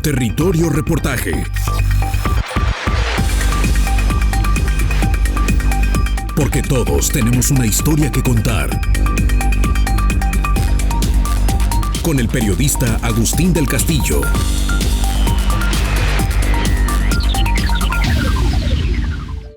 Territorio Reportaje. Porque todos tenemos una historia que contar. Con el periodista Agustín del Castillo.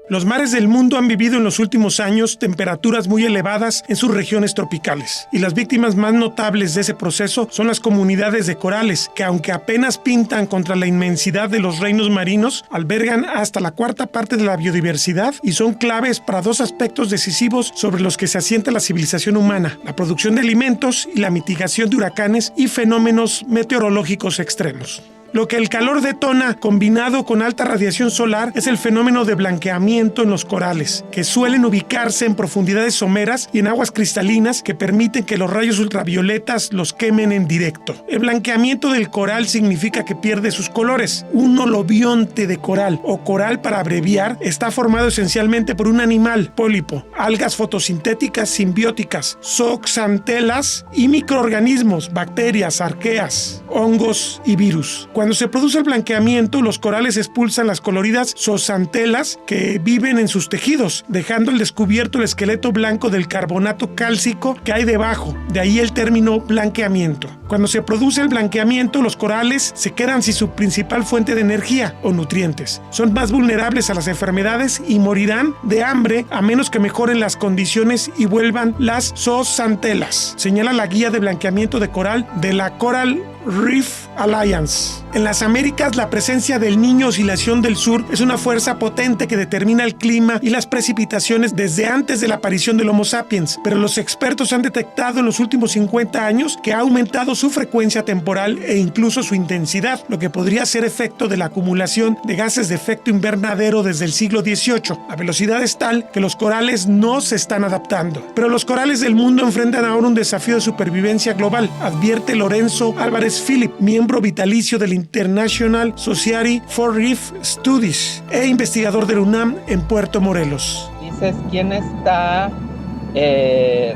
Los mares del mundo han vivido en los últimos años temperaturas muy elevadas en sus regiones tropicales, y las víctimas más notables de ese proceso son las comunidades de corales, que aunque apenas pintan contra la inmensidad de los reinos marinos, albergan hasta la cuarta parte de la biodiversidad y son claves para dos aspectos decisivos sobre los que se asienta la civilización humana: la producción de alimentos y la mitigación de huracanes y fenómenos meteorológicos extremos. Lo que el calor detona, combinado con alta radiación solar, es el fenómeno de blanqueamiento en los corales, que suelen ubicarse en profundidades someras y en aguas cristalinas que permiten que los rayos ultravioletas los quemen en directo. El blanqueamiento del coral significa que pierde sus colores. Un holobionte de coral, o coral para abreviar, está formado esencialmente por un animal, pólipo, algas fotosintéticas simbióticas, zooxantelas y microorganismos, bacterias, arqueas, hongos y virus. Cuando se produce el blanqueamiento, los corales expulsan las coloridas zooxantelas que viven en sus tejidos, dejando al descubierto el esqueleto blanco del carbonato cálcico que hay debajo. De ahí el término blanqueamiento. Cuando se produce el blanqueamiento, los corales se quedan sin su principal fuente de energía o nutrientes. Son más vulnerables a las enfermedades y morirán de hambre a menos que mejoren las condiciones y vuelvan las zooxantelas, señala la guía de blanqueamiento de coral de la Coral Reef Alliance. En las Américas, la presencia del Niño Oscilación del Sur es una fuerza potente que determina el clima y las precipitaciones desde antes de la aparición del Homo sapiens, pero los expertos han detectado en los últimos 50 años que ha aumentado su frecuencia temporal e incluso su intensidad, lo que podría ser efecto de la acumulación de gases de efecto invernadero desde el siglo XVIII. La velocidad es tal que los corales no se están adaptando. Pero los corales del mundo enfrentan ahora un desafío de supervivencia global, advierte Lorenzo Álvarez Philip, miembro vitalicio del International Society for Reef Studies e investigador del UNAM en Puerto Morelos. Dices, ¿quién está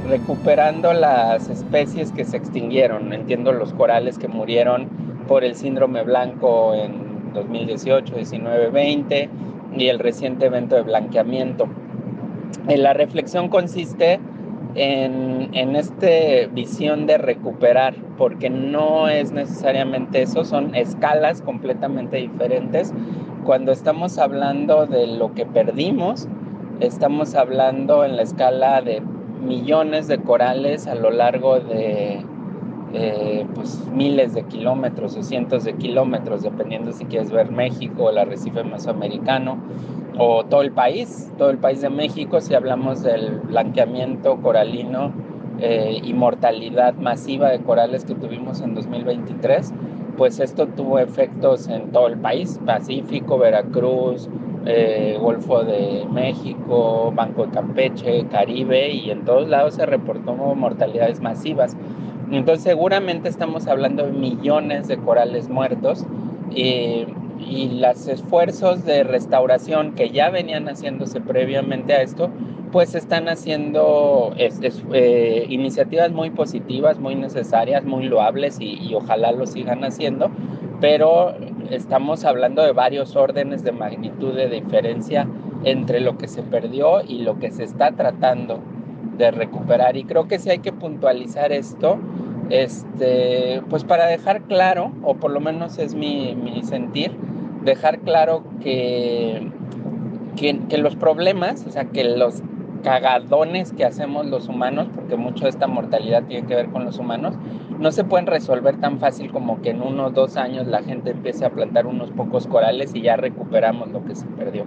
recuperando las especies que se extinguieron? Entiendo los corales que murieron por el síndrome blanco en 2018, 19, 20 y el reciente evento de blanqueamiento. La reflexión consiste en esta visión de recuperar, porque no es necesariamente eso, son escalas completamente diferentes. Cuando estamos hablando de lo que perdimos, estamos hablando en la escala de millones de corales a lo largo de miles de kilómetros o cientos de kilómetros, dependiendo si quieres ver México, el arrecife mesoamericano, o todo el país de México. Si hablamos del blanqueamiento coralino y mortalidad masiva de corales que tuvimos en 2023, pues esto tuvo efectos en todo el país: Pacífico, Veracruz, Golfo de México, Banco de Campeche, Caribe, y en todos lados se reportó mortalidades masivas. Entonces seguramente estamos hablando de millones de corales muertos, y los esfuerzos de restauración que ya venían haciéndose previamente a esto, pues están haciendo iniciativas muy positivas, muy necesarias, muy loables, y ojalá lo sigan haciendo, pero estamos hablando de varios órdenes de magnitud de diferencia entre lo que se perdió y lo que se está tratando de recuperar. Y creo que sí hay que puntualizar esto, pues para dejar claro, o por lo menos es mi sentir, dejar claro que los problemas, o sea, que los cagadones que hacemos los humanos, porque mucho de esta mortalidad tiene que ver con los humanos, no se pueden resolver tan fácil como que en 1 o 2 años la gente empiece a plantar unos pocos corales y ya recuperamos lo que se perdió.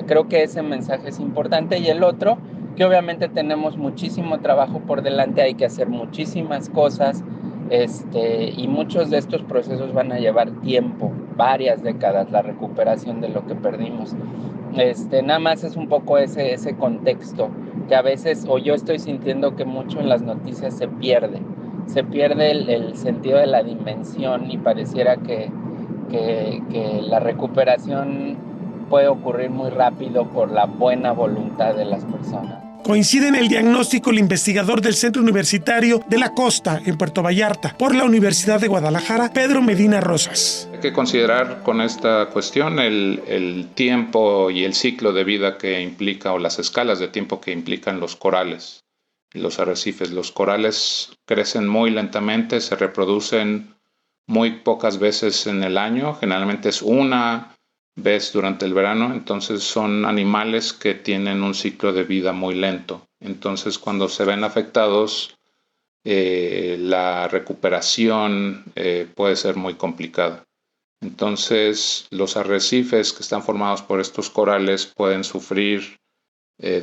Creo que ese mensaje es importante. Y el otro, que obviamente tenemos muchísimo trabajo por delante, hay que hacer muchísimas cosas, y muchos de estos procesos van a llevar tiempo, varias décadas, la recuperación de lo que perdimos. Nada más es un poco ese contexto que a veces, o yo estoy sintiendo que mucho en las noticias se pierde el sentido de la dimensión, y pareciera que la recuperación puede ocurrir muy rápido por la buena voluntad de las personas. Coincide en el diagnóstico el investigador del Centro Universitario de la Costa, en Puerto Vallarta, por la Universidad de Guadalajara, Pedro Medina Rosas. Hay que considerar con esta cuestión el tiempo y el ciclo de vida que implica, o las escalas de tiempo que implican los corales y los arrecifes. Los corales crecen muy lentamente, se reproducen muy pocas veces en el año, generalmente es una vez durante el verano, entonces son animales que tienen un ciclo de vida muy lento. Entonces cuando se ven afectados, la recuperación puede ser muy complicada. Entonces los arrecifes que están formados por estos corales pueden sufrir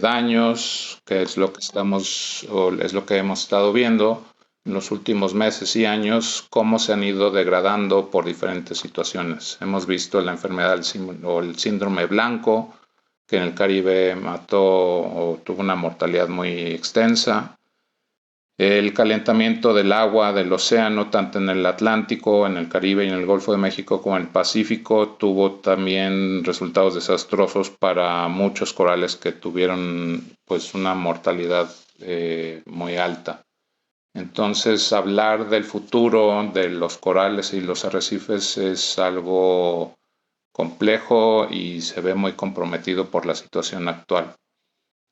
daños, que es lo que es lo que hemos estado viendo en los últimos meses y años, cómo se han ido degradando por diferentes situaciones. Hemos visto la enfermedad o el síndrome blanco, que en el Caribe mató o tuvo una mortalidad muy extensa. El calentamiento del agua del océano, tanto en el Atlántico, en el Caribe y en el Golfo de México como en el Pacífico, tuvo también resultados desastrosos para muchos corales que tuvieron pues una mortalidad muy alta. Entonces, hablar del futuro de los corales y los arrecifes es algo complejo y se ve muy comprometido por la situación actual.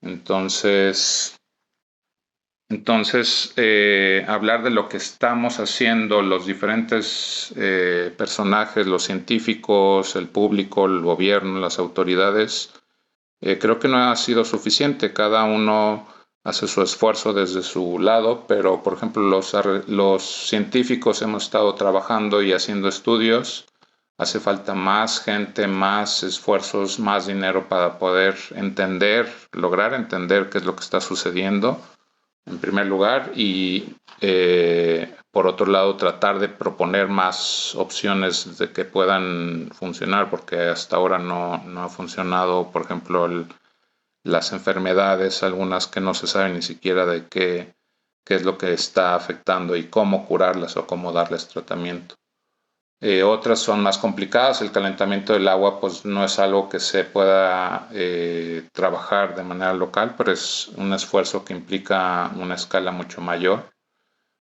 Entonces hablar de lo que estamos haciendo, los diferentes personajes, los científicos, el público, el gobierno, las autoridades, creo que no ha sido suficiente. Cada uno hace su esfuerzo desde su lado, pero por ejemplo los científicos hemos estado trabajando y haciendo estudios. Hace falta más gente, más esfuerzos, más dinero para poder lograr entender qué es lo que está sucediendo, en primer lugar, y por otro lado tratar de proponer más opciones de que puedan funcionar, porque hasta ahora no ha funcionado, por ejemplo, las enfermedades, algunas que no se sabe ni siquiera de qué es lo que está afectando y cómo curarlas o cómo darles tratamiento. Otras son más complicadas. El calentamiento del agua pues no es algo que se pueda trabajar de manera local, pero es un esfuerzo que implica una escala mucho mayor.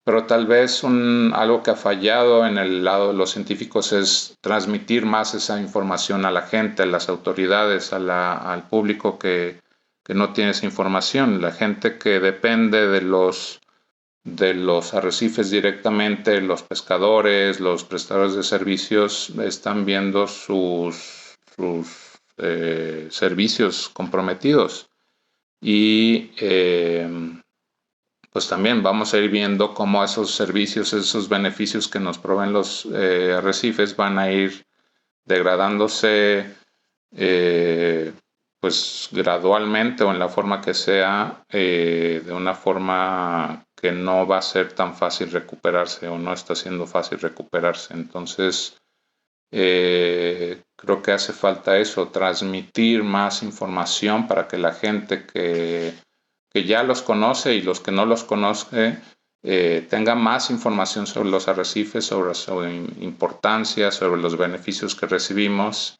Pero tal vez algo que ha fallado en el lado de los científicos es transmitir más esa información a la gente, a las autoridades, al público que no tiene esa información. La gente que depende de los arrecifes directamente, los pescadores, los prestadores de servicios están viendo sus servicios comprometidos. Y pues también vamos a ir viendo cómo esos servicios, esos beneficios que nos proveen los arrecifes van a ir degradándose pues gradualmente o en la forma que sea, de una forma que no va a ser tan fácil recuperarse o no está siendo fácil recuperarse. Entonces, creo que hace falta eso, transmitir más información para que la gente que ya los conoce y los que no los conoce tenga más información sobre los arrecifes, sobre su importancia, sobre los beneficios que recibimos,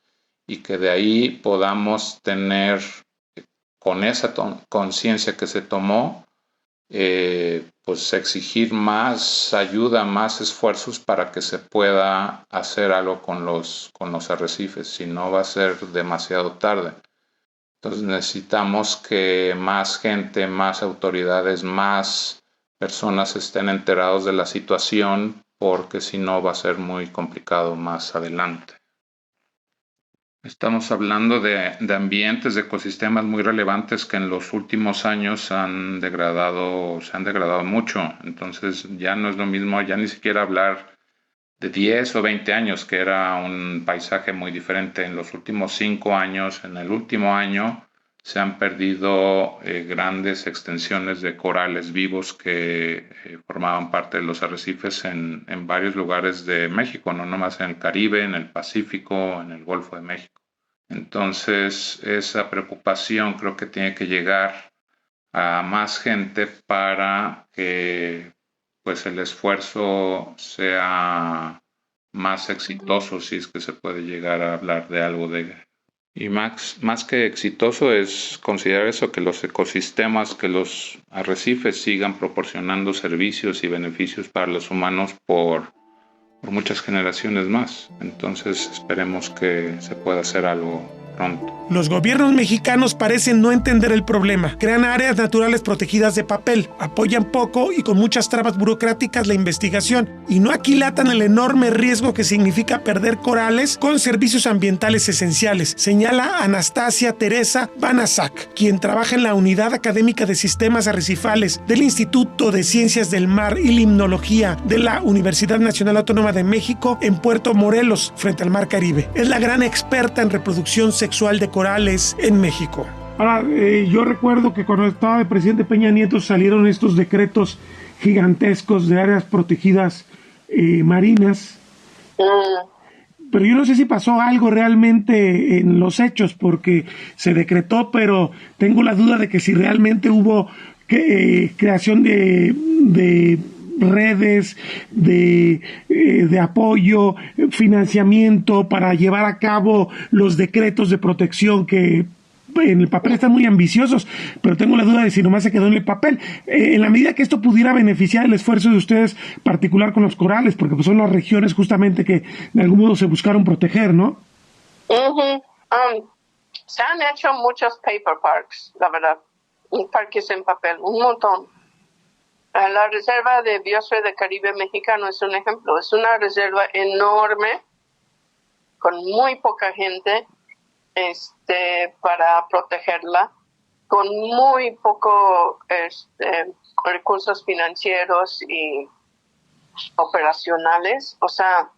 y que de ahí podamos tener, con esa conciencia que se tomó, pues exigir más ayuda, más esfuerzos para que se pueda hacer algo con los arrecifes, si no va a ser demasiado tarde. Entonces necesitamos que más gente, más autoridades, más personas estén enterados de la situación, porque si no va a ser muy complicado más adelante. Estamos hablando de ambientes, de ecosistemas muy relevantes que en los últimos años se han degradado mucho. Entonces ya no es lo mismo, ya ni siquiera hablar de 10 o 20 años, que era un paisaje muy diferente. En los últimos 5 años, en el último año, se han perdido grandes extensiones de corales vivos que formaban parte de los arrecifes en varios lugares de México, no nomás en el Caribe, en el Pacífico, en el Golfo de México. Entonces, esa preocupación creo que tiene que llegar a más gente para que pues, el esfuerzo sea más exitoso, si es que se puede llegar a hablar de algo Y más que exitoso es considerar eso, que los ecosistemas, que los arrecifes sigan proporcionando servicios y beneficios para los humanos por muchas generaciones más. Entonces esperemos que se pueda hacer algo pronto. Los gobiernos mexicanos parecen no entender el problema. Crean áreas naturales protegidas de papel, apoyan poco y con muchas trabas burocráticas la investigación y no aquilatan el enorme riesgo que significa perder corales con servicios ambientales esenciales, señala Anastasia Teresa Banaszak, quien trabaja en la Unidad Académica de Sistemas Arrecifales del Instituto de Ciencias del Mar y Limnología de la Universidad Nacional Autónoma de México en Puerto Morelos, frente al Mar Caribe. Es la gran experta en reproducción sexual de corales en México. Ahora, yo recuerdo que cuando estaba de presidente Peña Nieto salieron estos decretos gigantescos de áreas protegidas marinas, pero yo no sé si pasó algo realmente en los hechos, porque se decretó, pero tengo la duda de que si realmente hubo creación de redes de apoyo, financiamiento para llevar a cabo los decretos de protección que en el papel están muy ambiciosos, pero tengo la duda de si nomás se quedó en el papel. En la medida que esto pudiera beneficiar el esfuerzo de ustedes, particular con los corales, porque pues son las regiones justamente que de algún modo se buscaron proteger, ¿no? Se han hecho muchos paper parks, la verdad, parques en papel, un montón. La Reserva de Biosfera del Caribe Mexicano es un ejemplo. Es una reserva enorme, con muy poca gente para protegerla, con muy poco recursos financieros y operacionales. O sea,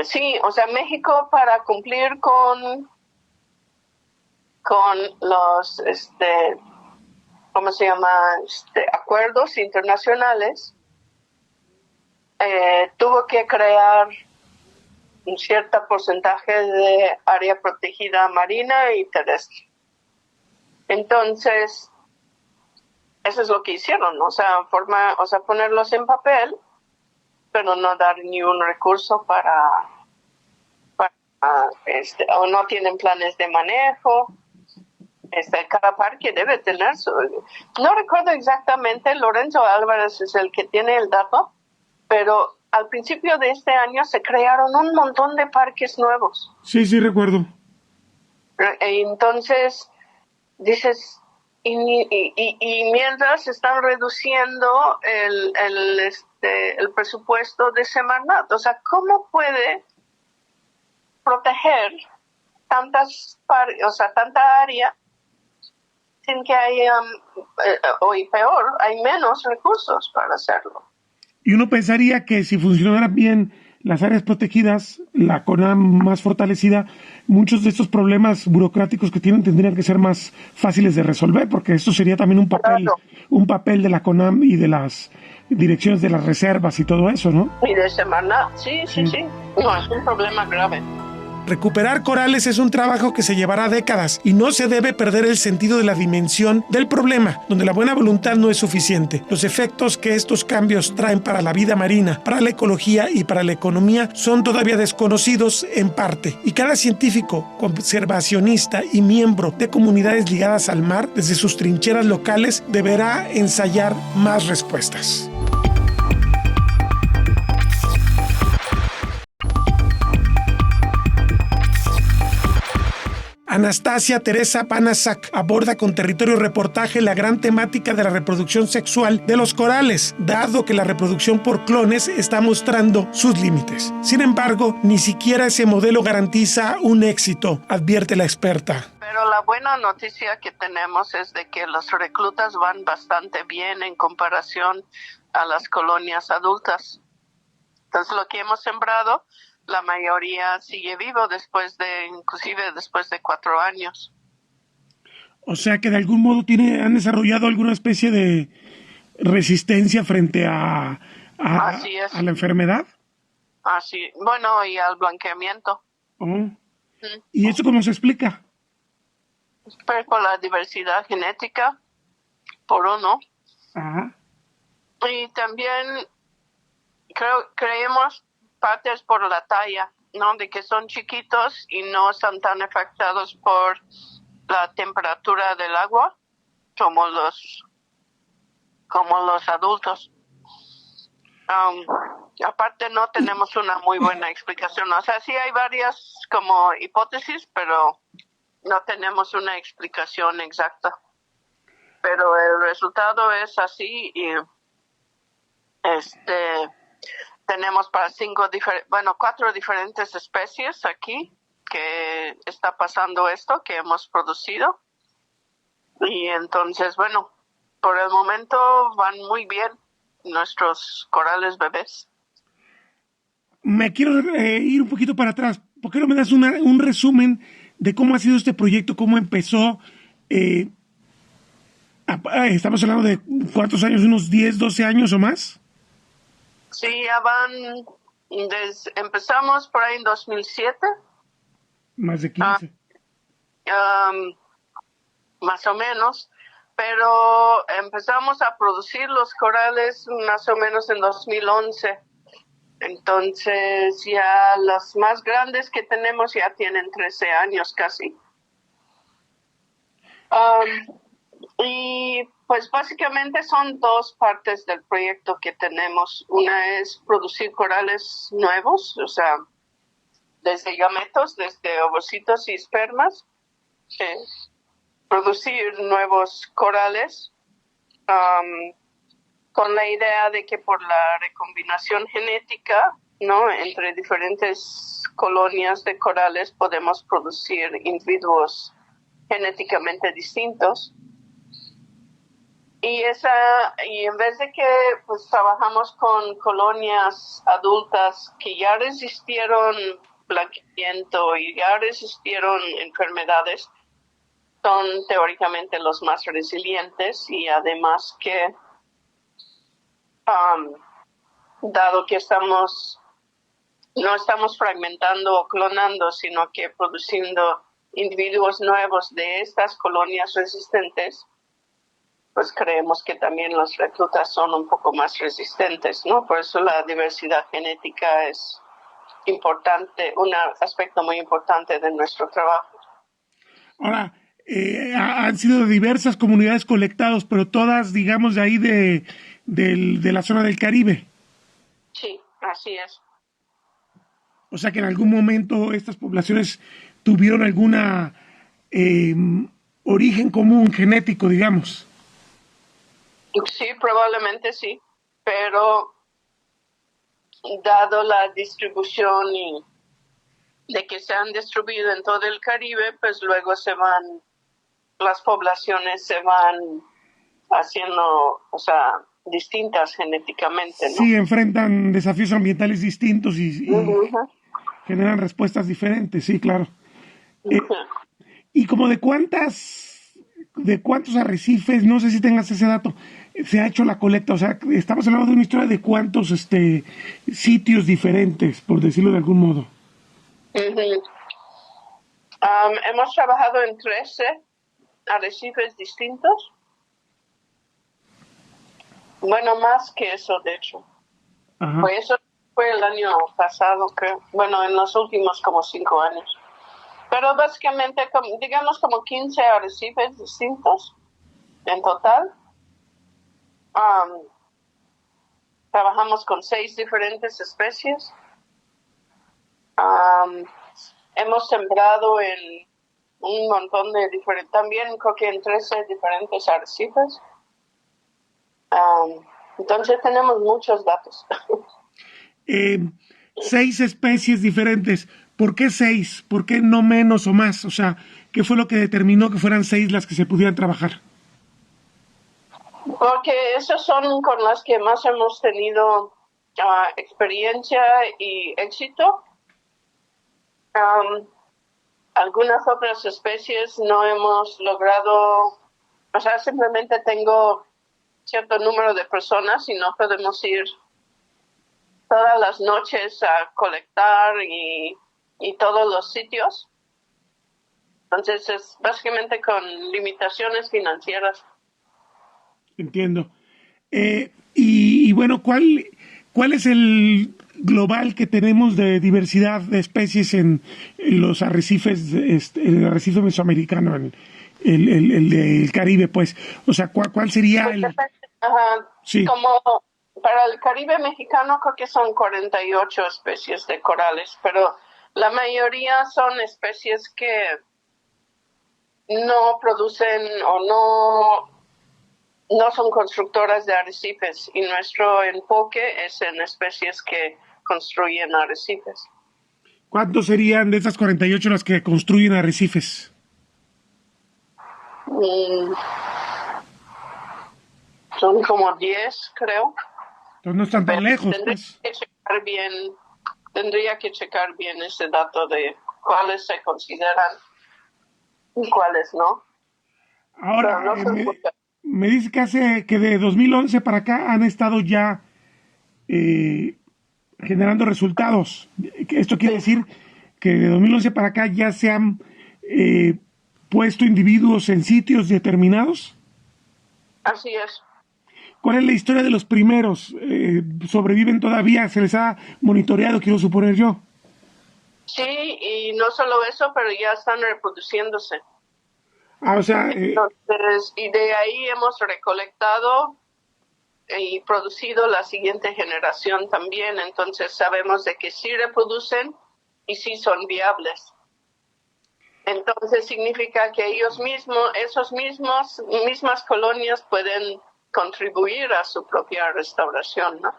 sí, o sea, México para cumplir con los ¿cómo se llama? Acuerdos internacionales, tuvo que crear un cierto porcentaje de área protegida marina y terrestre. Entonces, eso es lo que hicieron, o sea, ponerlos en papel, pero no dar ni un recurso para o no tienen planes de manejo. Cada parque debe tener no recuerdo exactamente, Lorenzo Álvarez es el que tiene el dato, pero al principio de este año se crearon un montón de parques nuevos. Sí, recuerdo. Entonces, dices, y mientras están reduciendo el presupuesto de Semarnat, o sea, ¿cómo puede proteger tanta área sin que haya, o peor, hay menos recursos para hacerlo? Y uno pensaría que si funcionaran bien las áreas protegidas, la CONAM más fortalecida, muchos de estos problemas burocráticos que tienen tendrían que ser más fáciles de resolver, porque esto sería también un papel de la CONAM y de las direcciones de las reservas y todo eso, ¿no? Y de Semarnat, sí. No, es un problema grave. Recuperar corales es un trabajo que se llevará décadas y no se debe perder el sentido de la dimensión del problema, donde la buena voluntad no es suficiente. Los efectos que estos cambios traen para la vida marina, para la ecología y para la economía son todavía desconocidos en parte, y cada científico, conservacionista y miembro de comunidades ligadas al mar, desde sus trincheras locales, deberá ensayar más respuestas. Anastasia Teresa Banaszak aborda con Territorio Reportaje la gran temática de la reproducción sexual de los corales, dado que la reproducción por clones está mostrando sus límites. Sin embargo, ni siquiera ese modelo garantiza un éxito, advierte la experta. Pero la buena noticia que tenemos es de que los reclutas van bastante bien en comparación a las colonias adultas. Entonces, lo que hemos sembrado, la mayoría sigue vivo inclusive después de 4 años. O sea que de algún modo han desarrollado alguna especie de resistencia frente a la enfermedad. Así, bueno, y al blanqueamiento. ¿Y eso cómo se explica? Pues por la diversidad genética, por uno. Ajá. Y también creemos partes por la talla. ¿no? De que son chiquitos y no están tan afectados por la temperatura del agua como los adultos. Aparte no tenemos una muy buena explicación. O sea, sí hay varias como hipótesis, pero no tenemos una explicación exacta. Pero el resultado es así y tenemos para 4 diferentes especies aquí que está pasando esto, que hemos producido. Y entonces, bueno, por el momento van muy bien nuestros corales bebés. Me quiero ir un poquito para atrás. ¿Por qué no me das un resumen de cómo ha sido este proyecto, cómo empezó? Estamos hablando de ¿cuántos años? ¿Unos 10, 12 años o más? Sí, ya van, empezamos por ahí en 2007. Más de 15. Más o menos, pero empezamos a producir los corales más o menos en 2011. Entonces ya los más grandes que tenemos ya tienen 13 años casi. Y pues básicamente son 2 partes del proyecto que tenemos. Una es producir corales nuevos, o sea, desde gametos, desde ovocitos y espermas. Producir nuevos corales con la idea de que por la recombinación genética, ¿no?, entre diferentes colonias de corales podemos producir individuos genéticamente distintos. Y en vez de que pues trabajamos con colonias adultas que ya resistieron blanqueamiento y ya resistieron enfermedades, son teóricamente los más resilientes y además que dado que no estamos fragmentando o clonando, sino que produciendo individuos nuevos de estas colonias resistentes, pues creemos que también los reclutas son un poco más resistentes, ¿no? Por eso la diversidad genética es importante, un aspecto muy importante de nuestro trabajo. Ahora, han sido diversas comunidades colectadas, pero todas, digamos, de ahí de la zona del Caribe. Sí, así es. O sea que en algún momento estas poblaciones tuvieron alguna origen común genético, digamos. Sí, probablemente sí, pero dado la distribución y de que se han distribuido en todo el Caribe, pues luego las poblaciones se van haciendo, o sea, distintas genéticamente, ¿no? Sí, enfrentan desafíos ambientales distintos y generan respuestas diferentes, sí, claro. Y como de cuántos arrecifes, no sé si tengas ese dato, se ha hecho la colecta, o sea, estamos hablando de una historia de cuántos sitios diferentes, por decirlo de algún modo. Hemos trabajado en 13 arrecifes distintos. Bueno, más que eso, de hecho. Pues eso fue el año pasado, creo. Bueno, en los últimos como 5 años. Pero básicamente, digamos como 15 arrecifes distintos en total. Trabajamos con 6 diferentes especies. Hemos sembrado en un montón de diferentes, también creo que en 13 diferentes arrecifes. Entonces tenemos muchos datos. 6 especies diferentes. ¿Por qué 6? ¿Por qué no menos o más? O sea, ¿qué fue lo que determinó que fueran 6 las que se pudieran trabajar? Porque esas son con las que más hemos tenido experiencia y éxito. Algunas otras especies no hemos logrado, o sea, simplemente tengo cierto número de personas y no podemos ir todas las noches a colectar y todos los sitios. Entonces es básicamente con limitaciones financieras. Entiendo. Y bueno, ¿cuál es global que tenemos de diversidad de especies en los arrecifes, el arrecife mesoamericano, el del Caribe, pues? O sea, ¿cuál sería el...? Ajá. Sí. Como para el Caribe mexicano creo que son 48 especies de corales, pero la mayoría son especies que no producen o no son constructoras de arrecifes, y nuestro enfoque es en especies que construyen arrecifes. ¿Cuántos serían de esas 48 las que construyen arrecifes? Son como 10, creo. Entonces no están tan lejos, pues. Tendría que checar bien ese dato de cuáles se consideran y cuáles no. Ahora, No me dice que de 2011 para acá han estado ya generando resultados. Esto quiere decir que de 2011 para acá ya se han puesto individuos en sitios determinados. Así es. ¿Cuál es la historia de los primeros? ¿Sobreviven todavía? ¿Se les ha monitoreado, quiero suponer yo? Sí, y no solo eso, pero ya están reproduciéndose. O sea... Entonces, y de ahí hemos recolectado y producido la siguiente generación también. Entonces sabemos de que sí reproducen y sí son viables. Entonces significa que mismas colonias pueden contribuir a su propia restauración, ¿no?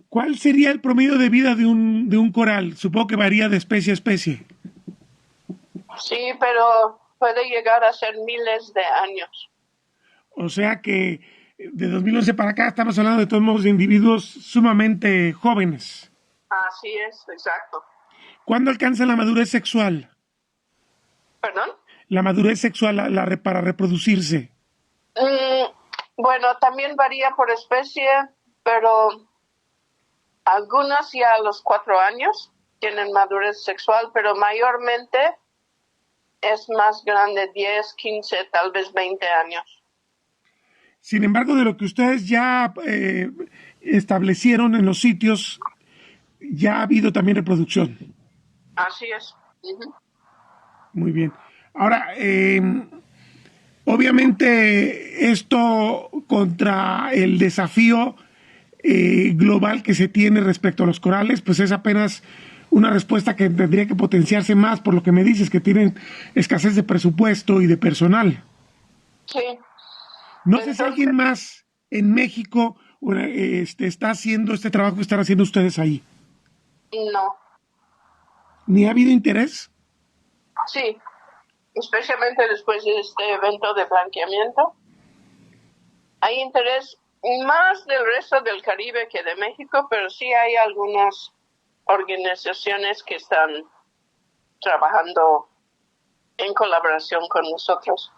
¿Cuál sería el promedio de vida de un coral? Supongo que varía de especie a especie. Sí, pero puede llegar a ser miles de años. O sea que de 2011 para acá estamos hablando de todos modos de individuos sumamente jóvenes. Así es, exacto. ¿Cuándo alcanza la madurez sexual? ¿Perdón? La madurez sexual para reproducirse. Bueno, también varía por especie, pero algunas ya a los 4 años tienen madurez sexual, pero mayormente es más grande, 10, 15, tal vez 20 años. Sin embargo, de lo que ustedes ya establecieron en los sitios, ya ha habido también reproducción. Así es. Uh-huh. Muy bien. Ahora, obviamente esto contra el desafío global que se tiene respecto a los corales, pues es apenas una respuesta que tendría que potenciarse más, por lo que me dices, que tienen escasez de presupuesto y de personal. Sí. No sé si alguien más en México está haciendo este trabajo que están haciendo ustedes ahí. No. ¿Ni ha habido interés? Sí, especialmente después de este evento de blanqueamiento. Hay interés más del resto del Caribe que de México, pero sí hay algunas organizaciones que están trabajando en colaboración con nosotros,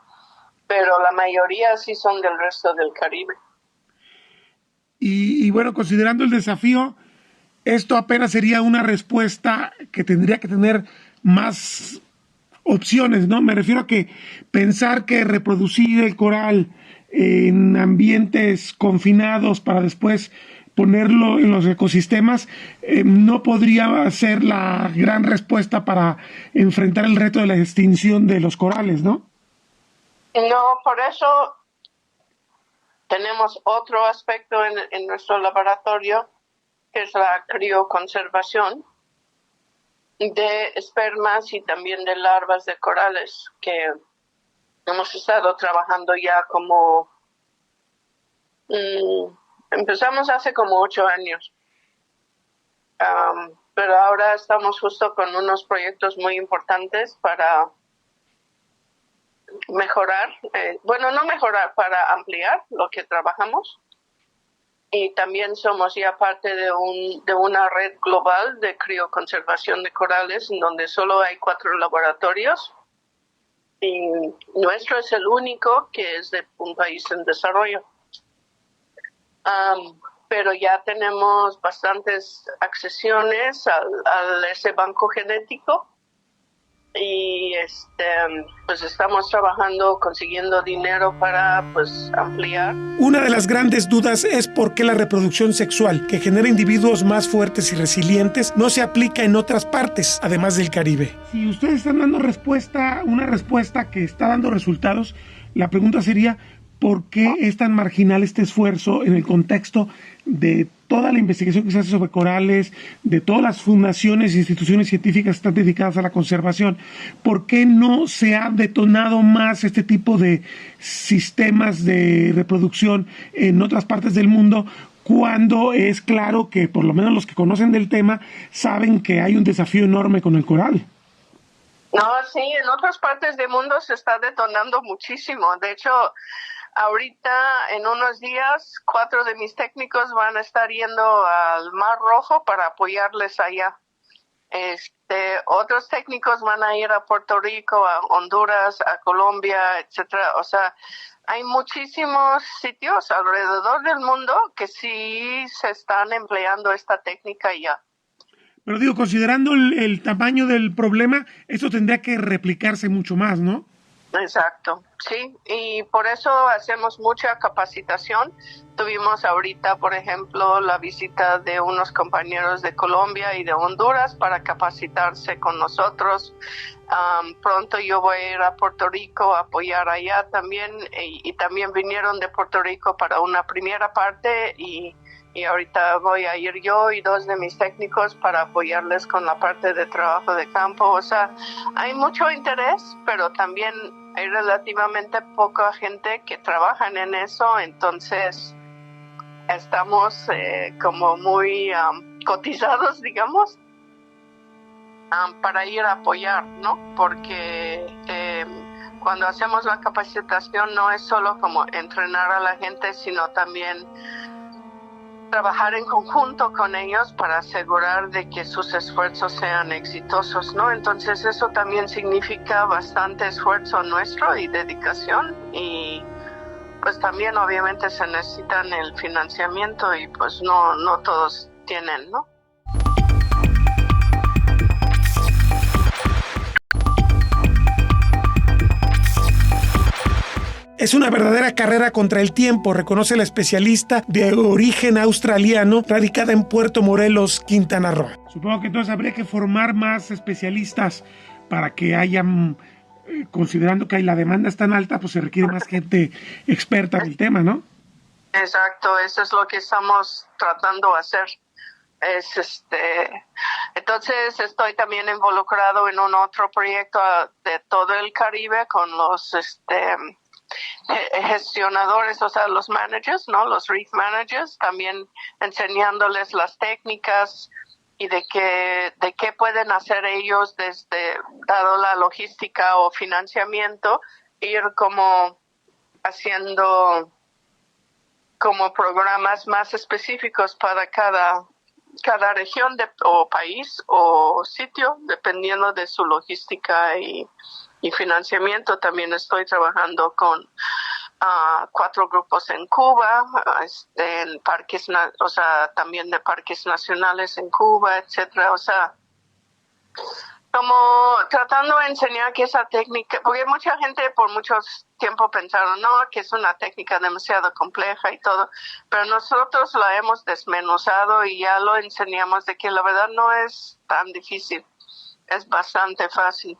pero la mayoría sí son del resto del Caribe. Y bueno, considerando el desafío, esto apenas sería una respuesta que tendría que tener más opciones, ¿no? Me refiero a que pensar que reproducir el coral en ambientes confinados para después ponerlo en los ecosistemas no podría ser la gran respuesta para enfrentar el reto de la extinción de los corales, ¿no? No, por eso tenemos otro aspecto en nuestro laboratorio, que es la crioconservación de espermas y también de larvas de corales, que hemos estado trabajando ya como... empezamos hace como 8 años, pero ahora estamos justo con unos proyectos muy importantes para mejorar, para ampliar lo que trabajamos. Y también somos ya parte de una red global de crioconservación de corales, en donde solo hay 4 laboratorios. Y nuestro es el único que es de un país en desarrollo. Pero ya tenemos bastantes accesiones a ese banco genético. y pues estamos trabajando, consiguiendo dinero para pues ampliar. Una de las grandes dudas es por qué la reproducción sexual, que genera individuos más fuertes y resilientes, no se aplica en otras partes, además del Caribe. Si ustedes están dando una respuesta que está dando resultados, la pregunta sería, ¿por qué es tan marginal este esfuerzo en el contexto de toda la investigación que se hace sobre corales, de todas las fundaciones e instituciones científicas que están dedicadas a la conservación? ¿Por qué no se ha detonado más este tipo de sistemas de reproducción en otras partes del mundo, cuando es claro que por lo menos los que conocen del tema saben que hay un desafío enorme con el coral? No, sí, en otras partes del mundo se está detonando muchísimo. De hecho, ahorita, en unos días, 4 de mis técnicos van a estar yendo al Mar Rojo para apoyarles allá. Otros técnicos van a ir a Puerto Rico, a Honduras, a Colombia, etcétera. O sea, hay muchísimos sitios alrededor del mundo que sí se están empleando esta técnica ya. Pero digo, considerando el tamaño del problema, esto tendría que replicarse mucho más, ¿no? Exacto, sí, y por eso hacemos mucha capacitación. Tuvimos ahorita, por ejemplo, la visita de unos compañeros de Colombia y de Honduras para capacitarse con nosotros. Pronto yo voy a ir a Puerto Rico a apoyar allá también, y también vinieron de Puerto Rico para una primera parte, y ahorita voy a ir yo y 2 de mis técnicos para apoyarles con la parte de trabajo de campo. O sea, hay mucho interés, pero también hay relativamente poca gente que trabaja en eso, entonces estamos como muy cotizados, digamos, para ir a apoyar, ¿no? Porque cuando hacemos la capacitación no es solo como entrenar a la gente, sino también trabajar en conjunto con ellos para asegurar de que sus esfuerzos sean exitosos, ¿no? Entonces eso también significa bastante esfuerzo nuestro y dedicación, y pues también obviamente se necesitan el financiamiento y pues no todos tienen, ¿no? Es una verdadera carrera contra el tiempo, reconoce la especialista de origen australiano, radicada en Puerto Morelos, Quintana Roo. Supongo que entonces habría que formar más especialistas para que hayan, considerando que la demanda es tan alta, pues se requiere más gente experta en el tema, ¿no? Exacto, eso es lo que estamos tratando de hacer. Entonces estoy también involucrado en un otro proyecto de todo el Caribe con los gestionadores, o sea, los managers, ¿no? Los reef managers, también enseñándoles las técnicas y de qué pueden hacer ellos desde, dado la logística o financiamiento, ir como haciendo como programas más específicos para cada región o país o sitio, dependiendo de su logística y financiamiento. También estoy trabajando con 4 grupos en Cuba, en parques, o sea, también de parques nacionales en Cuba, etcétera. O sea, como tratando de enseñar que esa técnica, porque mucha gente por mucho tiempo pensaron, no, que es una técnica demasiado compleja y todo, pero nosotros la hemos desmenuzado y ya lo enseñamos de que la verdad no es tan difícil, es bastante fácil.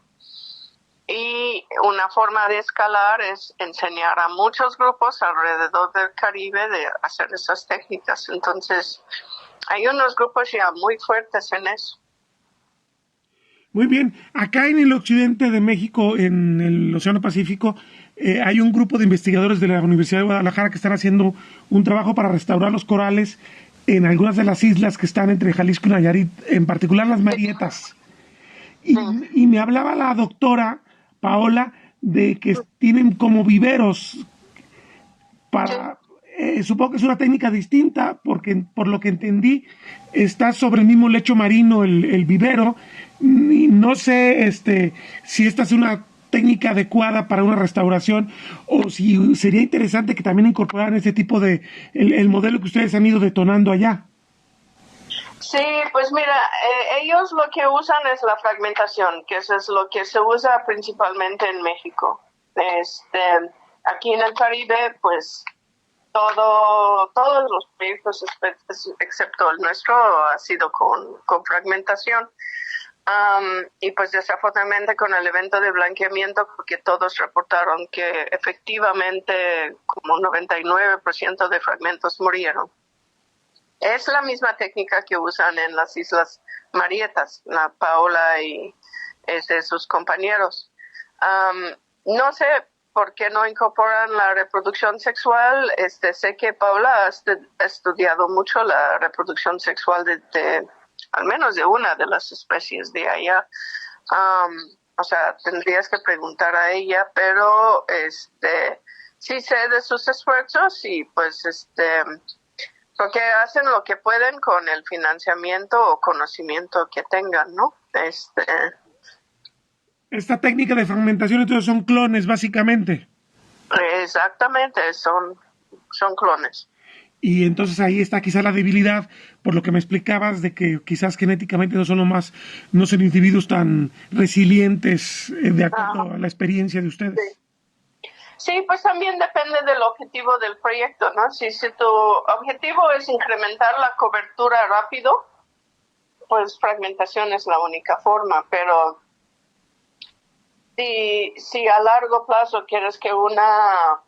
Y una forma de escalar es enseñar a muchos grupos alrededor del Caribe de hacer esas técnicas. Entonces, hay unos grupos ya muy fuertes en eso. Muy bien. Acá en el occidente de México, en el Océano Pacífico, hay un grupo de investigadores de la Universidad de Guadalajara que están haciendo un trabajo para restaurar los corales en algunas de las islas que están entre Jalisco y Nayarit, en particular las Marietas. Y me hablaba la doctora Paola de que tienen como viveros para... supongo que es una técnica distinta, porque por lo que entendí está sobre el mismo lecho marino el vivero, y no sé si esta es una técnica adecuada para una restauración, o si sería interesante que también incorporaran este tipo de el modelo que ustedes han ido detonando allá. Sí, pues mira, ellos lo que usan es la fragmentación, que eso es lo que se usa principalmente en México. Aquí en el Caribe, pues todos los proyectos, excepto el nuestro, ha sido con fragmentación. Y pues desafortunadamente con el evento de blanqueamiento, porque todos reportaron que efectivamente como 99% de fragmentos murieron. Es la misma técnica que usan en las Islas Marietas, la Paola y sus compañeros. No sé por qué no incorporan la reproducción sexual. Sé que Paola ha estudiado mucho la reproducción sexual de al menos de una de las especies de allá. O sea, tendrías que preguntar a ella, pero sí sé de sus esfuerzos y pues porque hacen lo que pueden con el financiamiento o conocimiento que tengan, ¿no? Esta técnica de fragmentación entonces son clones básicamente. Exactamente, son clones. Y entonces ahí está quizá la debilidad, por lo que me explicabas, de que quizás genéticamente no son individuos tan resilientes de acuerdo a la experiencia de ustedes. Sí. Sí, pues también depende del objetivo del proyecto, ¿no? Si tu objetivo es incrementar la cobertura rápido, pues fragmentación es la única forma, pero si a largo plazo quieres que una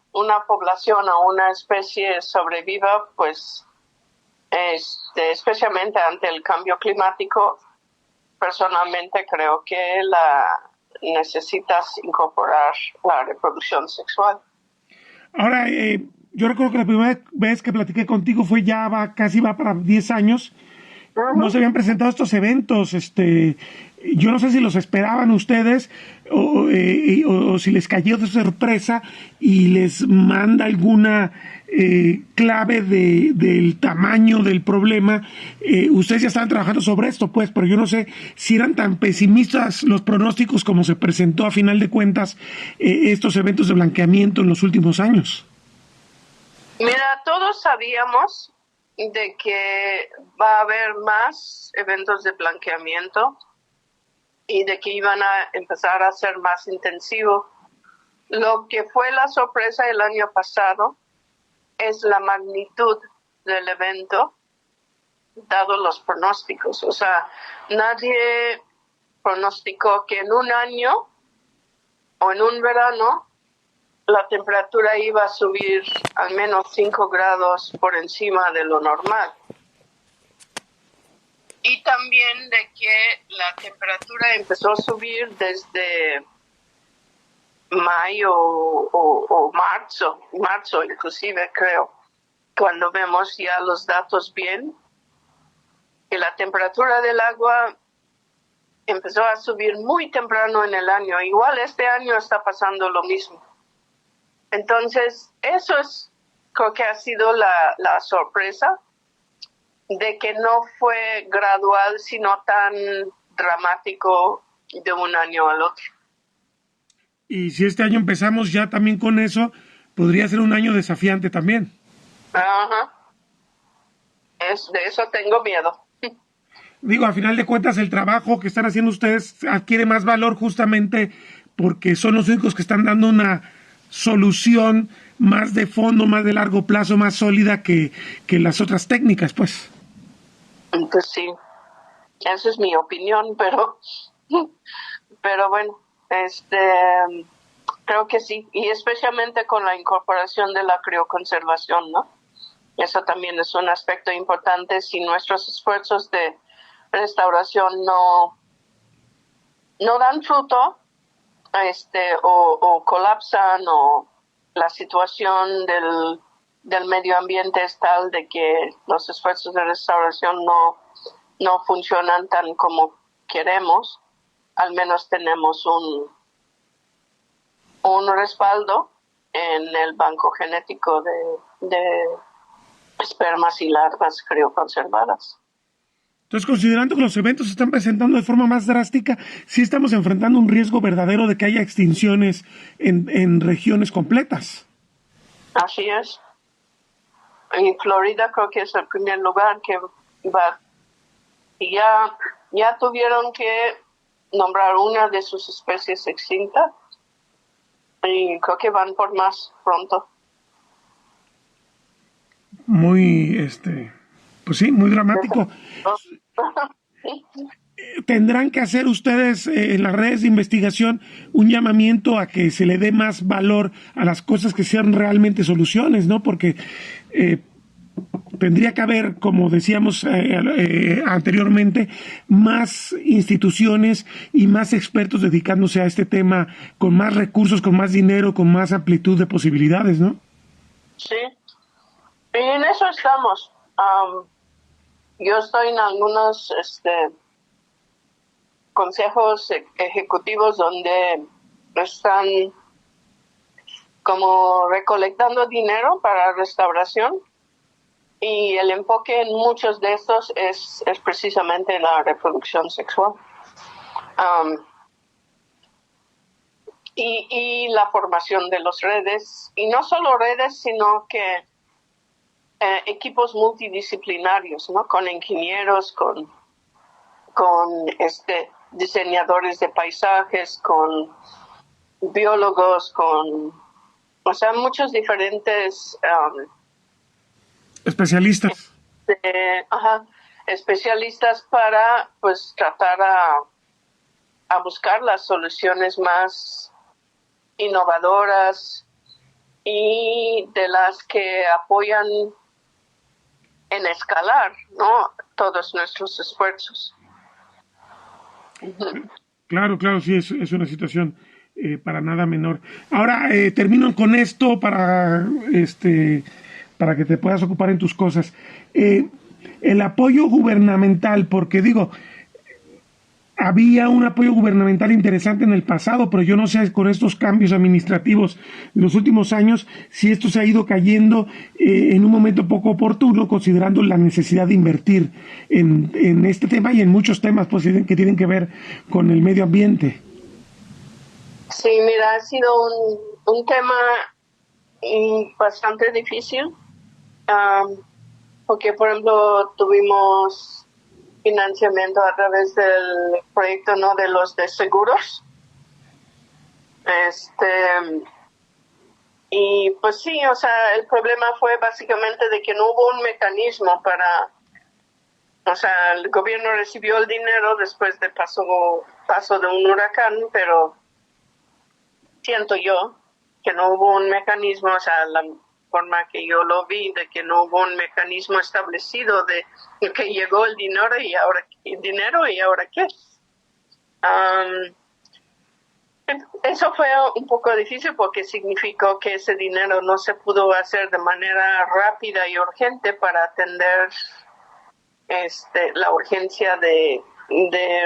población o una especie sobreviva, pues especialmente ante el cambio climático, personalmente creo que necesitas incorporar la reproducción sexual. Ahora, yo recuerdo que la primera vez que platiqué contigo casi va para 10 años. Uh-huh. No se habían presentado estos eventos. Yo no sé si los esperaban ustedes o si les cayó de sorpresa y les manda alguna clave del tamaño del problema. Ustedes ya estaban trabajando sobre esto, pues, pero yo no sé si eran tan pesimistas los pronósticos como se presentó a final de cuentas estos eventos de blanqueamiento en los últimos años. Mira, todos sabíamos de que va a haber más eventos de blanqueamiento y de que iban a empezar a ser más intensivos. Lo que fue la sorpresa el año pasado es la magnitud del evento, dado los pronósticos. O sea, nadie pronosticó que en un año o en un verano la temperatura iba a subir al menos 5 grados por encima de lo normal. Y también de que la temperatura empezó a subir desde mayo o marzo inclusive creo, cuando vemos ya los datos bien, que la temperatura del agua empezó a subir muy temprano en el año. Igual este año está pasando lo mismo. Entonces, creo que ha sido la sorpresa de que no fue gradual, sino tan dramático de un año al otro. Y si este año empezamos ya también con eso, podría ser un año desafiante también. Ajá. De eso tengo miedo. Digo, a final de cuentas, el trabajo que están haciendo ustedes adquiere más valor justamente porque son los únicos que están dando una solución más de fondo, más de largo plazo, más sólida que las otras técnicas, pues. Pues sí, esa es mi opinión, pero bueno, creo que sí, y especialmente con la incorporación de la crioconservación, ¿no? Eso también es un aspecto importante. Si nuestros esfuerzos de restauración no dan fruto, o colapsan, o la situación del medio ambiente es tal de que los esfuerzos de restauración no funcionan tan como queremos, al menos tenemos un respaldo en el banco genético de espermas y larvas crioconservadas. Entonces, considerando que los eventos se están presentando de forma más drástica, sí estamos enfrentando un riesgo verdadero de que haya extinciones en regiones completas. Así es. En Florida creo que es el primer lugar que va y ya tuvieron que nombrar una de sus especies extinta y creo que van por más pronto. Muy, pues sí, muy dramático. Tendrán que hacer ustedes en las redes de investigación un llamamiento a que se le dé más valor a las cosas que sean realmente soluciones, ¿no? Porque tendría que haber, como decíamos anteriormente, más instituciones y más expertos dedicándose a este tema, con más recursos, con más dinero, con más amplitud de posibilidades, ¿no? Sí, y en eso estamos. Yo estoy en algunos consejos ejecutivos donde están como recolectando dinero para restauración, y el enfoque en muchos de estos es precisamente la reproducción sexual. Y la formación de las redes, y no solo redes, sino que equipos multidisciplinarios, ¿no? Con ingenieros, con diseñadores de paisajes, con biólogos, muchos diferentes especialistas. Especialistas para pues tratar a buscar las soluciones más innovadoras y de las que apoyan en escalar, ¿no?, todos nuestros esfuerzos. Claro, sí, es una situación para nada menor. Ahora termino con esto para que te puedas ocupar en tus cosas. El apoyo gubernamental, porque digo, había un apoyo gubernamental interesante en el pasado, pero yo no sé con estos cambios administrativos en los últimos años si esto se ha ido cayendo en un momento poco oportuno, considerando la necesidad de invertir en este tema y en muchos temas pues, que tienen que ver con el medio ambiente. Sí, mira, ha sido un tema bastante difícil, porque por ejemplo tuvimos financiamiento a través del proyecto, ¿no?, de los de seguros. Y pues sí, o sea, el problema fue básicamente de que no hubo un mecanismo para, o sea, el gobierno recibió el dinero después de paso de un huracán, pero siento yo que no hubo un mecanismo, o sea, la forma que yo lo vi, de que no hubo un mecanismo establecido de que llegó el dinero y ahora qué. Eso fue un poco difícil porque significó que ese dinero no se pudo hacer de manera rápida y urgente para atender la urgencia de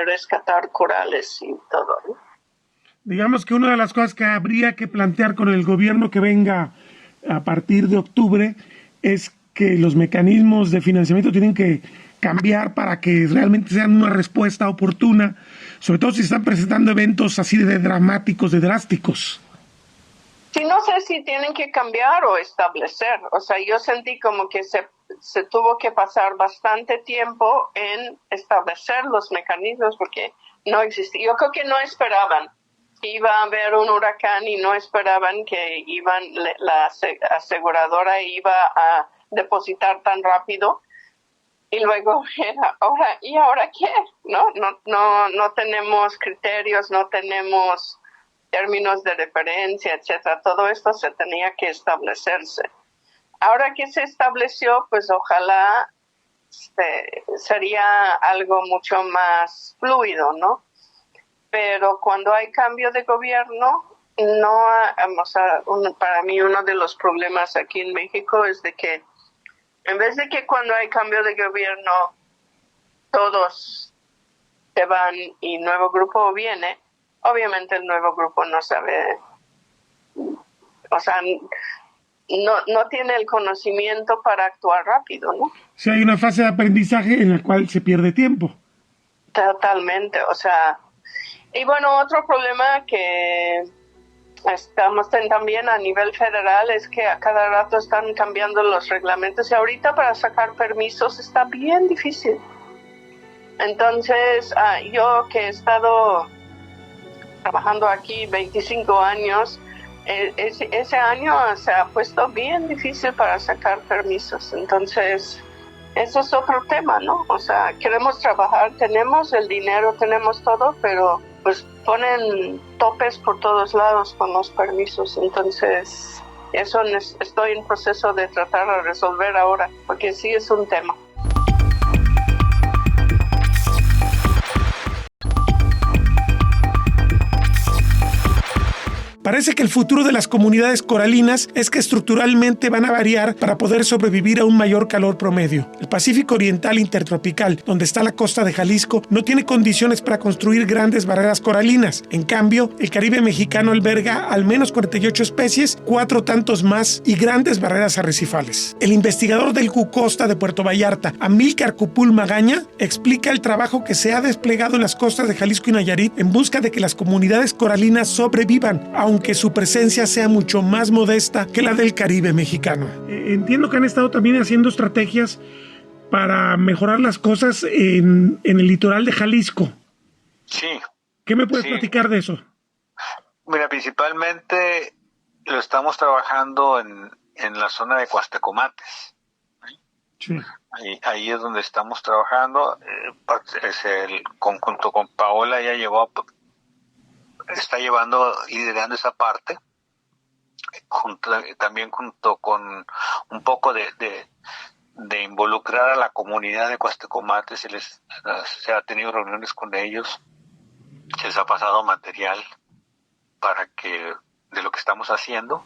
rescatar corales y todo, ¿no? Digamos que una de las cosas que habría que plantear con el gobierno que venga a partir de octubre es que los mecanismos de financiamiento tienen que cambiar para que realmente sean una respuesta oportuna, sobre todo si están presentando eventos así de dramáticos, de drásticos. Sí, no sé si tienen que cambiar o establecer. O sea, yo sentí como que se tuvo que pasar bastante tiempo en establecer los mecanismos porque no existía. Yo creo que no esperaban que iba a haber un huracán y no esperaban que la aseguradora iba a depositar tan rápido. Y luego era, ¿ahora qué? No tenemos criterios, no tenemos términos de referencia, etcétera. Todo esto se tenía que establecerse. Ahora que se estableció, pues ojalá sería algo mucho más fluido, ¿no? Pero cuando hay cambio de gobierno, para mí uno de los problemas aquí en México es de que en vez de que cuando hay cambio de gobierno todos se van y nuevo grupo viene, obviamente el nuevo grupo no sabe, o sea, no tiene el conocimiento para actuar rápido, ¿no? Sí, hay una fase de aprendizaje en la cual se pierde tiempo. Totalmente, o sea, y bueno, otro problema que estamos también a nivel federal es que a cada rato están cambiando los reglamentos y ahorita para sacar permisos está bien difícil. Entonces, yo que he estado trabajando aquí 25 años, ese año se ha puesto bien difícil para sacar permisos. Entonces, eso es otro tema, ¿no? O sea, queremos trabajar, tenemos el dinero, tenemos todo, pero pues ponen topes por todos lados con los permisos. Entonces, eso estoy en proceso de tratar de resolver ahora, porque sí es un tema. Parece que el futuro de las comunidades coralinas es que estructuralmente van a variar para poder sobrevivir a un mayor calor promedio. El Pacífico Oriental Intertropical, donde está la costa de Jalisco, no tiene condiciones para construir grandes barreras coralinas. En cambio, el Caribe mexicano alberga al menos 48 especies, 4 tantos más y grandes barreras arrecifales. El investigador del CUCOSTA de Puerto Vallarta, Amílcar Cupul Magaña, explica el trabajo que se ha desplegado en las costas de Jalisco y Nayarit en busca de que las comunidades coralinas sobrevivan, aunque su presencia sea mucho más modesta que la del Caribe mexicano. Entiendo que han estado también haciendo estrategias para mejorar las cosas en el litoral de Jalisco. Sí. ¿Qué me puedes platicar de eso? Mira, principalmente lo estamos trabajando en la zona de Cuastecomates. Sí. Ahí es donde estamos trabajando. Junto con Paola ya está liderando esa parte, también junto con un poco de involucrar a la comunidad de Cuastecomates. Se ha tenido reuniones con ellos, se les ha pasado material de lo que estamos haciendo,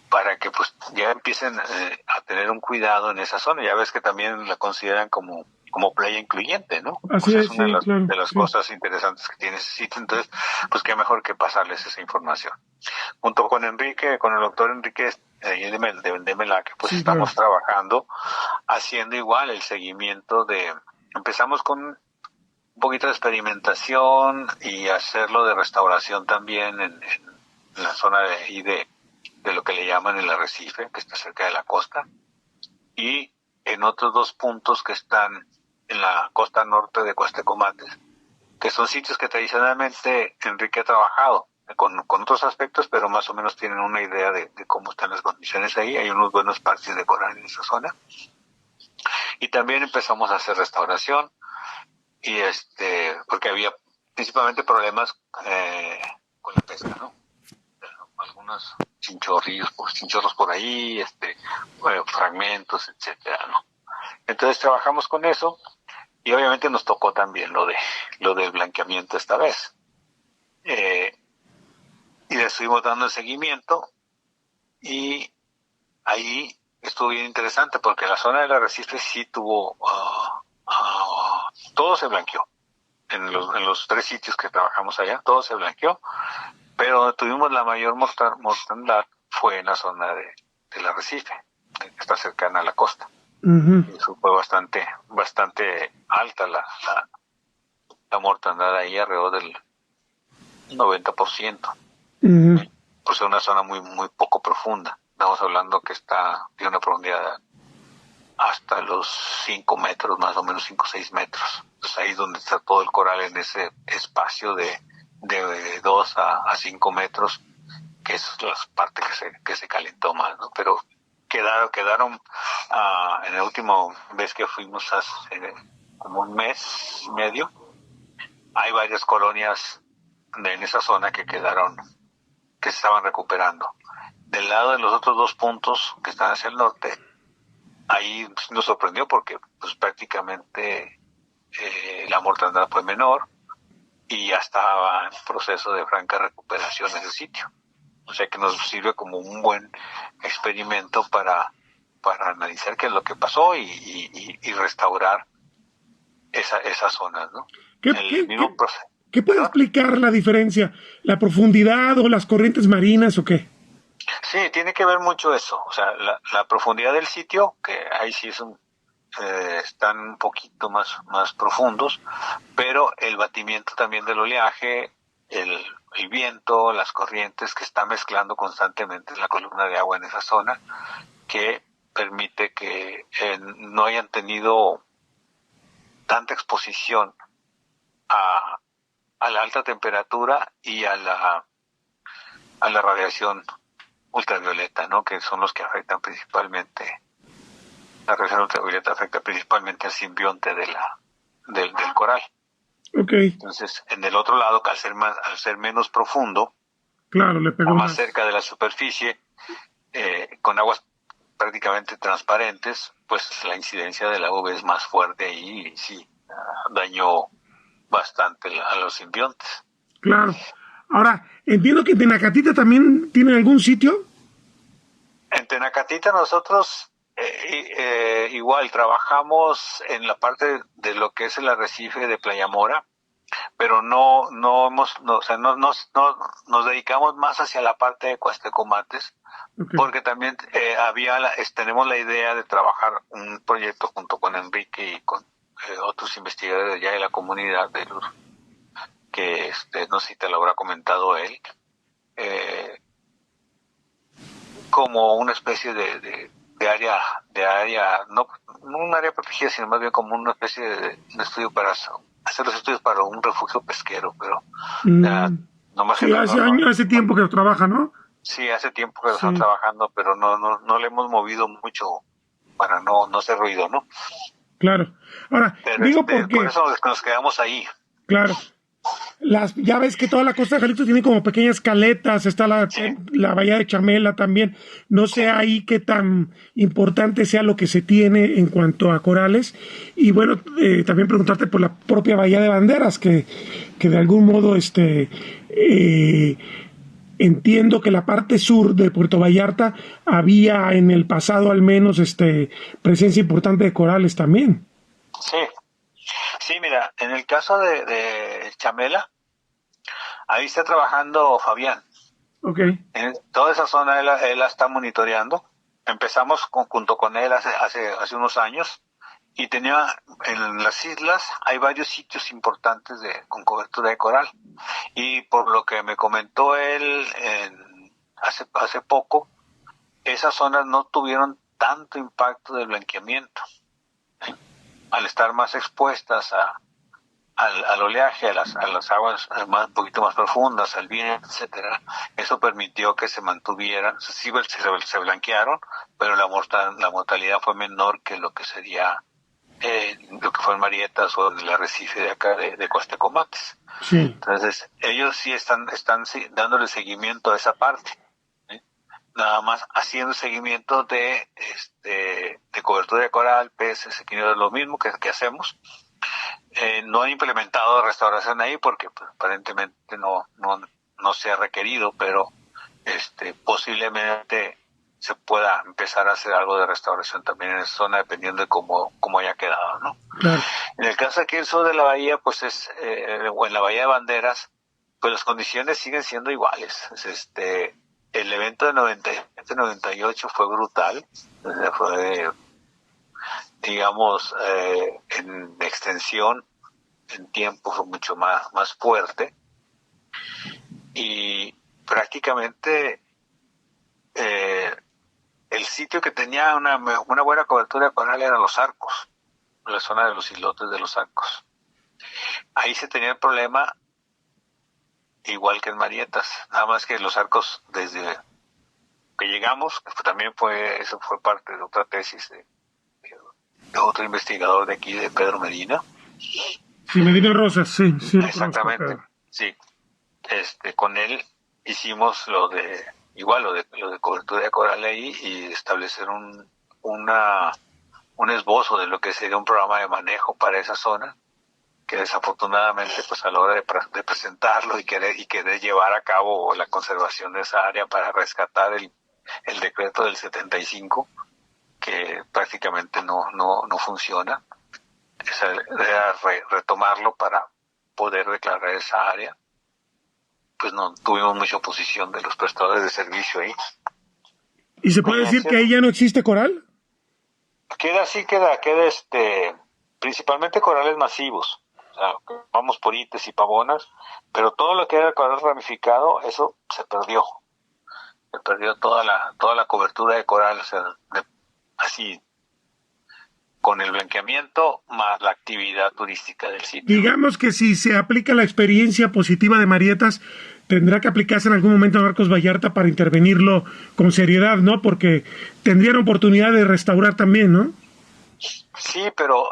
para que pues ya empiecen a tener un cuidado en esa zona. Ya ves que también la consideran como playa incluyente, ¿no? Así pues es una de las sí. cosas interesantes que tiene ese sitio. Entonces, pues qué mejor que pasarles esa información. Junto con con el doctor Enrique de Melaque, pues estamos trabajando, haciendo igual el seguimiento empezamos con un poquito de experimentación y hacerlo de restauración también en la zona de lo que le llaman el arrecife, que está cerca de la costa, y en otros 2 puntos que están en la costa norte de Cuastecomates, que son sitios que tradicionalmente Enrique ha trabajado con otros aspectos, pero más o menos tienen una idea de cómo están las condiciones ahí. Hay unos buenos parches de coral en esa zona. Y también empezamos a hacer restauración, y porque había principalmente problemas con la pesca, ¿no? Algunos chinchorros por ahí, fragmentos, etcétera, ¿no? Entonces trabajamos con eso, y obviamente nos tocó también lo del blanqueamiento esta vez. Y le estuvimos dando el seguimiento, y ahí estuvo bien interesante, porque la zona del arrecife sí tuvo, todo se blanqueó. En los 3 sitios que trabajamos allá, todo se blanqueó, pero donde tuvimos la mayor mortandad fue en la zona del arrecife, que está cercana a la costa. Uh-huh. Eso fue bastante alta la mortandad ahí, alrededor del 90%. Uh-huh. Por ser una zona muy, muy poco profunda. Estamos hablando que tiene una profundidad hasta los 5 metros, más o menos 5 o 6 metros. Entonces ahí es donde está todo el coral, en ese espacio de 2 a 5 metros, que es la parte que se calentó más, ¿no? Pero quedaron en la última vez que fuimos hace como un mes y medio, hay varias colonias en esa zona que se estaban recuperando. Del lado de los otros 2 puntos que están hacia el norte, ahí nos sorprendió porque pues prácticamente la mortandad fue menor y ya estaba en proceso de franca recuperación en ese sitio. O sea que nos sirve como un buen experimento para analizar qué es lo que pasó y restaurar esas zonas, ¿no? ¿Qué puede explicar la diferencia? ¿La profundidad o las corrientes marinas o qué? Sí, tiene que ver mucho eso. O sea, la profundidad del sitio, que ahí sí están un poquito más profundos, pero el batimiento también del oleaje, el viento, las corrientes que está mezclando constantemente la columna de agua en esa zona, que permite que no hayan tenido tanta exposición a la alta temperatura y a la radiación ultravioleta, ¿no? Que son los que afectan principalmente. La radiación ultravioleta afecta principalmente al simbionte del coral. Okay. Entonces, en el otro lado, que al ser menos profundo, claro, le pegó más cerca de la superficie, con aguas prácticamente transparentes, pues la incidencia de la UV es más fuerte y sí, dañó bastante a los simbiontes. Claro. Ahora, entiendo que en Tenacatita también tienen algún sitio. En Tenacatita nosotros igual trabajamos en la parte de lo que es el arrecife de Playa Mora, pero nos dedicamos más hacia la de de Cuastecomates, okay, porque también tenemos la idea de trabajar un proyecto junto con Enrique y con otros investigadores allá de la comunidad de Luz, que no sé si te lo habrá comentado él, como una especie de área, no un área protegida, sino más bien como una especie de estudio para hacer los estudios para un refugio pesquero, pero nomás sí, hace tiempo que lo trabaja, ¿no? Sí, hace tiempo que lo están trabajando, pero no le hemos movido mucho para no hacer ruido, ¿no? Claro. Ahora, pero digo porque... Por eso nos quedamos ahí. Claro. Ya ves que toda la costa de Jalisco tiene como pequeñas caletas, está la bahía de Chamela también. No sé ahí qué tan importante sea lo que se tiene en cuanto a corales. Y bueno, también preguntarte por la propia bahía de Banderas, que de algún modo entiendo que la parte sur de Puerto Vallarta había en el pasado al menos presencia importante de corales también. Sí, mira, en el caso de Chamela, ahí está trabajando Fabián. Okay. En toda esa zona él la está monitoreando. Empezamos junto con él hace unos años y tenía en las islas hay varios sitios importantes con cobertura de coral. Y por lo que me comentó él hace poco, esas zonas no tuvieron tanto impacto del blanqueamiento. Al estar más expuestas al oleaje, a las aguas un poquito más profundas, al viento, etcétera, eso permitió que se mantuvieran, sí se blanquearon, pero la mortalidad fue menor que lo que sería lo que fue en Marietas o el arrecife de acá de Cuastecomates. Sí. Entonces, ellos sí están dándole seguimiento a esa parte. Nada más haciendo seguimiento de cobertura de coral, peces, equinios, lo mismo que hacemos. No han implementado restauración ahí porque pues, aparentemente no se ha requerido, pero posiblemente se pueda empezar a hacer algo de restauración también en esa zona dependiendo de cómo haya quedado, ¿no? Claro. En el caso aquí en el sur de la bahía, pues o en la bahía de Banderas, pues las condiciones siguen siendo iguales. El evento de 97-98 fue brutal, fue, digamos, en extensión, en tiempo fue mucho más fuerte, y prácticamente el sitio que tenía una buena cobertura de coral era Los Arcos, la zona de los islotes de Los Arcos. Ahí se tenía el problema igual que en Marietas, nada más que Los Arcos desde que llegamos, también eso fue parte de otra tesis de otro investigador de aquí, de Pedro Medina. Sí, Medina Rosas, sí. Exactamente, sí. Con él hicimos lo de cobertura de coral ahí y establecer un esbozo de lo que sería un programa de manejo para esa zona, que desafortunadamente pues a la hora de presentarlo y querer llevar a cabo la conservación de esa área para rescatar el decreto del 75, que prácticamente no funciona, era retomarlo para poder declarar esa área. Pues no tuvimos mucha oposición de los prestadores de servicio ahí. ¿Y se puede decir que ahí ya no existe coral? Queda principalmente corales masivos. O sea, vamos por ites y pavonas, pero todo lo que era coral ramificado, eso se perdió. Se perdió toda la cobertura de coral, o sea, así con el blanqueamiento más la actividad turística del sitio. Digamos que si se aplica la experiencia positiva de Marietas, tendrá que aplicarse en algún momento a Narcos Vallarta para intervenirlo con seriedad, ¿no? Porque tendrían oportunidad de restaurar también, ¿no? Sí, pero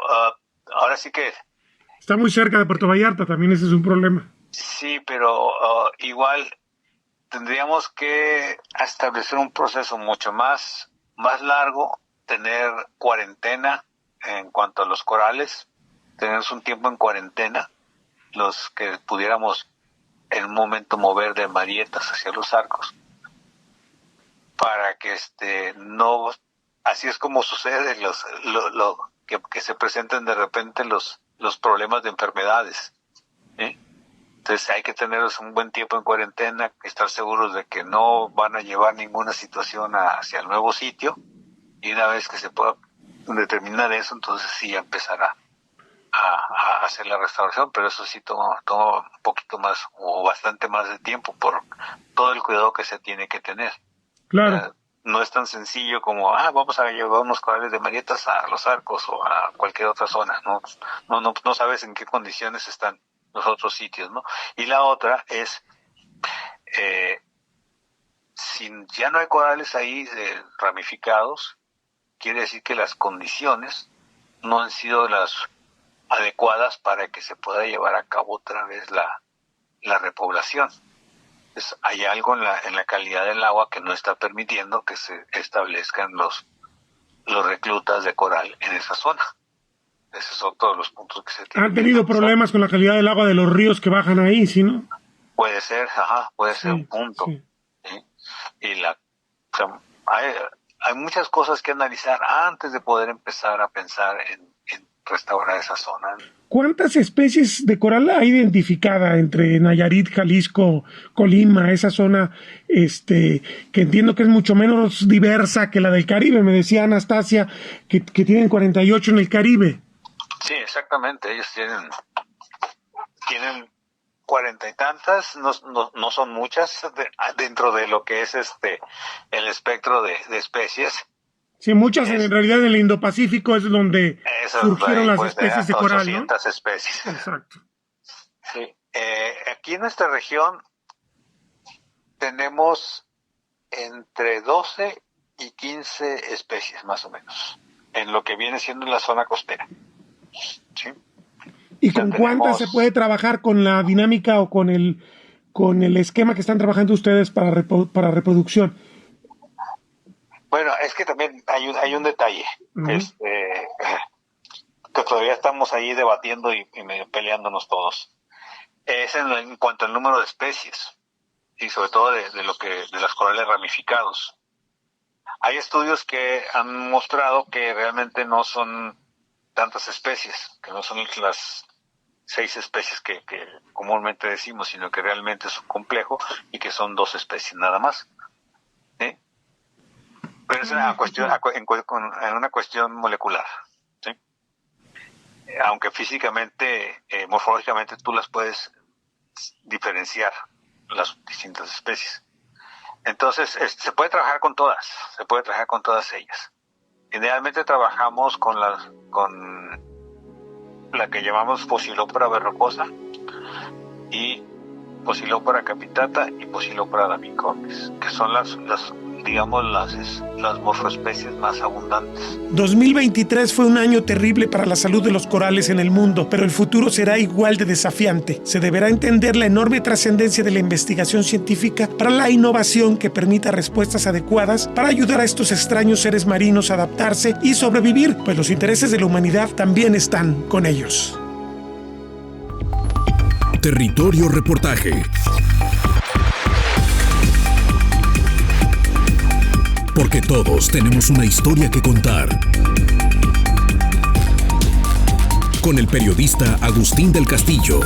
ahora sí que... Está muy cerca de Puerto Vallarta, también ese es un problema. Sí, pero igual tendríamos que establecer un proceso mucho más largo, tener cuarentena en cuanto a los corales, tenemos un tiempo en cuarentena, los que pudiéramos en un momento mover de Marietas hacia los arcos, para que no, así es como sucede que se presenten de repente los problemas de enfermedades, ¿sí? Entonces hay que tener un buen tiempo en cuarentena, estar seguros de que no van a llevar ninguna situación hacia el nuevo sitio, y una vez que se pueda determinar eso, entonces sí empezará a hacer la restauración, pero eso sí toma un poquito más o bastante más de tiempo por todo el cuidado que se tiene que tener. Claro. No es tan sencillo como vamos a llevar unos corales de Marietas a los arcos o a cualquier otra zona. No sabes en qué condiciones están los otros sitios, ¿no? Y la otra es si ya no hay corales ahí ramificados, quiere decir que las condiciones no han sido las adecuadas para que se pueda llevar a cabo otra vez la repoblación. Entonces, hay algo en la calidad del agua que no está permitiendo que se establezcan los reclutas de coral en esa zona. Esos son todos los puntos que se tienen. ¿Han tenido problemas con la calidad del agua de los ríos que bajan ahí, sí, no? Puede ser, puede ser un punto. Sí. ¿Sí? Y hay muchas cosas que analizar antes de poder empezar a pensar en restaurar esa zona. ¿Cuántas especies de coral hay identificada entre Nayarit, Jalisco, Colima, esa zona que entiendo que es mucho menos diversa que la del Caribe? Me decía Anastasia que tienen 48 en el Caribe. Sí, exactamente. Ellos tienen 40 y tantas, no son muchas dentro de lo que es el espectro de especies. Sí, muchas en realidad en el Indo-Pacífico es donde surgieron las especies de coral, 800 especies. Exacto. Sí. Aquí en nuestra región tenemos entre 12 y 15 especies más o menos, en lo que viene siendo la zona costera. ¿Sí? ¿Y con cuántas se puede trabajar con la dinámica o con el esquema que están trabajando ustedes para reproducción? Bueno, es que también hay un detalle, que todavía estamos ahí debatiendo y medio peleándonos todos. Es en cuanto al número de especies, y sobre todo de las corales ramificados. Hay estudios que han mostrado que realmente no son tantas especies, que no son las 6 especies que comúnmente decimos, sino que realmente es un complejo y que son 2 especies nada más. ¿Sí? Pero es una cuestión molecular, ¿sí? Aunque físicamente, morfológicamente, tú las puedes diferenciar, las distintas especies. Entonces, se puede trabajar con todas ellas. Idealmente trabajamos con la que llamamos Pocilopora verrucosa y Pocilopora capitata y Pocilopora damicornis, que son las morfoespecies más abundantes. 2023 fue un año terrible para la salud de los corales en el mundo, pero el futuro será igual de desafiante. Se deberá entender la enorme trascendencia de la investigación científica para la innovación que permita respuestas adecuadas para ayudar a estos extraños seres marinos a adaptarse y sobrevivir, pues los intereses de la humanidad también están con ellos. Territorio Reportaje. Porque todos tenemos una historia que contar. Con el periodista Agustín del Castillo.